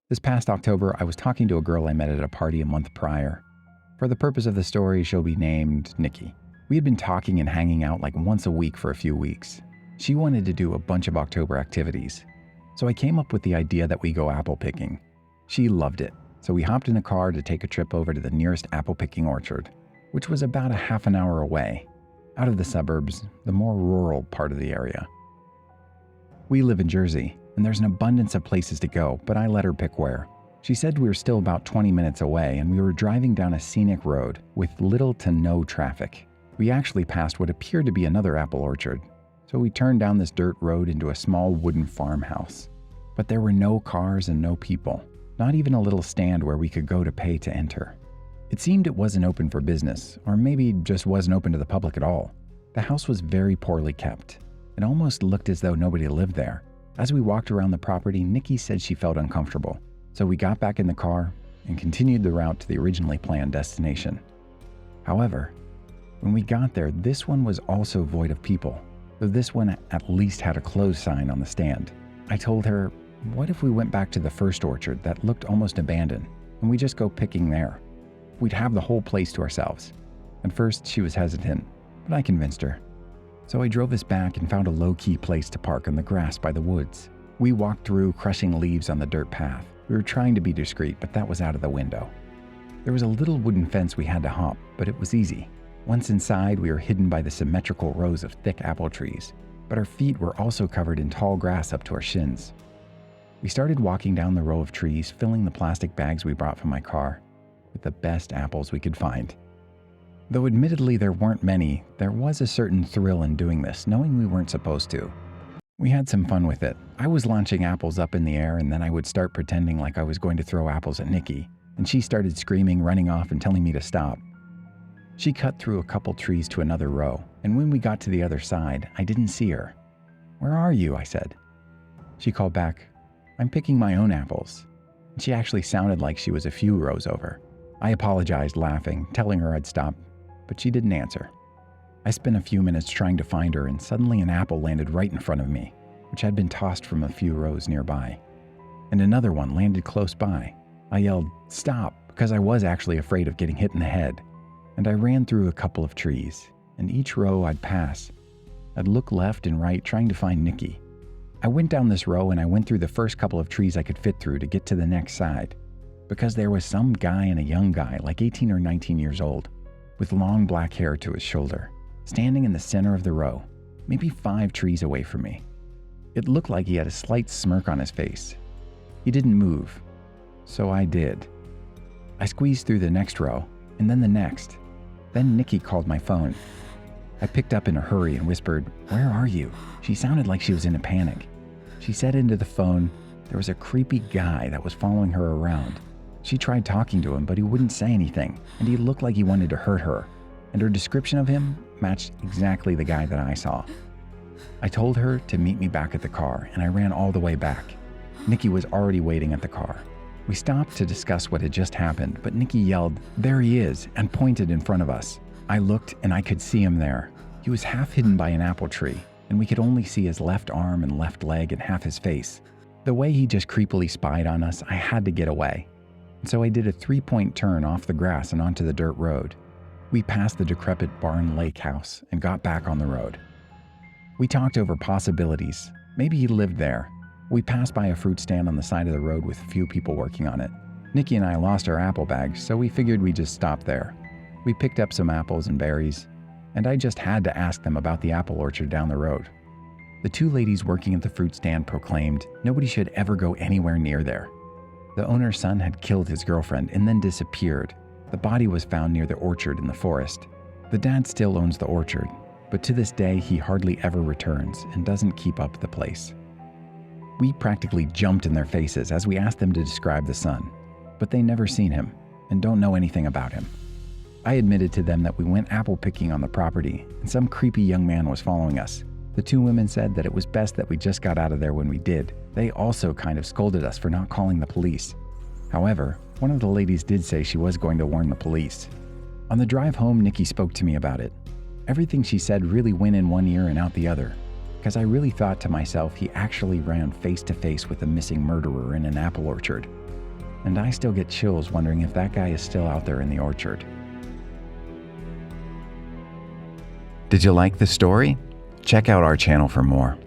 This past October, I was talking to a girl I met at a party a month prior. For the purpose of the story, she'll be named Nikki. We had been talking and hanging out like once a week for a few weeks. She wanted to do a bunch of October activities, so I came up with the idea that we go apple picking. She loved it, so we hopped in a car to take a trip over to the nearest apple picking orchard, which was about a half an hour away, out of the suburbs, the more rural part of the area. We live in Jersey, and there's an abundance of places to go, but I let her pick where. She said we were still about 20 minutes away, and we were driving down a scenic road with little to no traffic. We actually passed what appeared to be another apple orchard, so we turned down this dirt road into a small wooden farmhouse. But there were no cars and no people, not even a little stand where we could go to pay to enter. It seemed it wasn't open for business, or maybe just wasn't open to the public at all. The house was very poorly kept. It almost looked as though nobody lived there. As we walked around the property, Nikki said she felt uncomfortable, so we got back in the car and continued the route to the originally planned destination. However, when we got there, this one was also void of people, though this one at least had a closed sign on the stand. I told her, what if we went back to the first orchard that looked almost abandoned, and we just go picking there? We'd have the whole place to ourselves. At first, she was hesitant, but I convinced her. So I drove us back and found a low-key place to park on the grass by the woods. We walked through, crushing leaves on the dirt path. We were trying to be discreet, but that was out of the window. There was a little wooden fence we had to hop, but it was easy. Once inside, we were hidden by the symmetrical rows of thick apple trees, but our feet were also covered in tall grass up to our shins. We started walking down the row of trees, filling the plastic bags we brought from my car with the best apples we could find. Though admittedly there weren't many, there was a certain thrill in doing this, knowing we weren't supposed to. We had some fun with it. I was launching apples up in the air, and then I would start pretending like I was going to throw apples at Nikki, and she started screaming, running off, and telling me to stop. She cut through a couple trees to another row, and when we got to the other side, I didn't see her. "Where are you?" I said. She called back, "I'm picking my own apples." And she actually sounded like she was a few rows over. I apologized, laughing, telling her I'd stop, but she didn't answer. I spent a few minutes trying to find her, and suddenly an apple landed right in front of me, which had been tossed from a few rows nearby. And another one landed close by. I yelled, "Stop," because I was actually afraid of getting hit in the head. And I ran through a couple of trees, and each row I'd pass, I'd look left and right trying to find Nikki. I went down this row and I went through the first couple of trees I could fit through to get to the next side, because there was some guy and a young guy, like 18 or 19 years old, with long black hair to his shoulder, standing in the center of the row, maybe 5 trees away from me. It looked like he had a slight smirk on his face. He didn't move, so I did. I squeezed through the next row, and then the next. Then Nikki called my phone. I picked up in a hurry and whispered, "Where are you?" She sounded like she was in a panic. She said into the phone there was a creepy guy that was following her around. She tried talking to him, but he wouldn't say anything, and he looked like he wanted to hurt her, and her description of him matched exactly the guy that I saw. I told her to meet me back at the car, and I ran all the way back. Nikki was already waiting at the car. We stopped to discuss what had just happened, but Nikki yelled, "There he is," and pointed in front of us. I looked, and I could see him there. He was half hidden by an apple tree, and we could only see his left arm and left leg and half his face. The way he just creepily spied on us, I had to get away. And so I did a 3-point turn off the grass and onto the dirt road. We passed the decrepit barn lake house and got back on the road. We talked over possibilities. Maybe he lived there. We passed by a fruit stand on the side of the road with a few people working on it. Nikki and I lost our apple bags, so we figured we'd just stop there. We picked up some apples and berries, and I just had to ask them about the apple orchard down the road. The 2 ladies working at the fruit stand proclaimed nobody should ever go anywhere near there. The owner's son had killed his girlfriend and then disappeared. The body was found near the orchard in the forest. The dad still owns the orchard, but to this day he hardly ever returns and doesn't keep up the place. We practically jumped in their faces as we asked them to describe the son, but they never seen him and don't know anything about him. I admitted to them that we went apple picking on the property and some creepy young man was following us. The 2 women said that it was best that we just got out of there when we did. They also kind of scolded us for not calling the police. However, one of the ladies did say she was going to warn the police. On the drive home, Nikki spoke to me about it. Everything she said really went in one ear and out the other. because I really thought to myself he actually ran face to face with a missing murderer in an apple orchard. And I still get chills wondering if that guy is still out there in the orchard. Did you like the story? Check out our channel for more.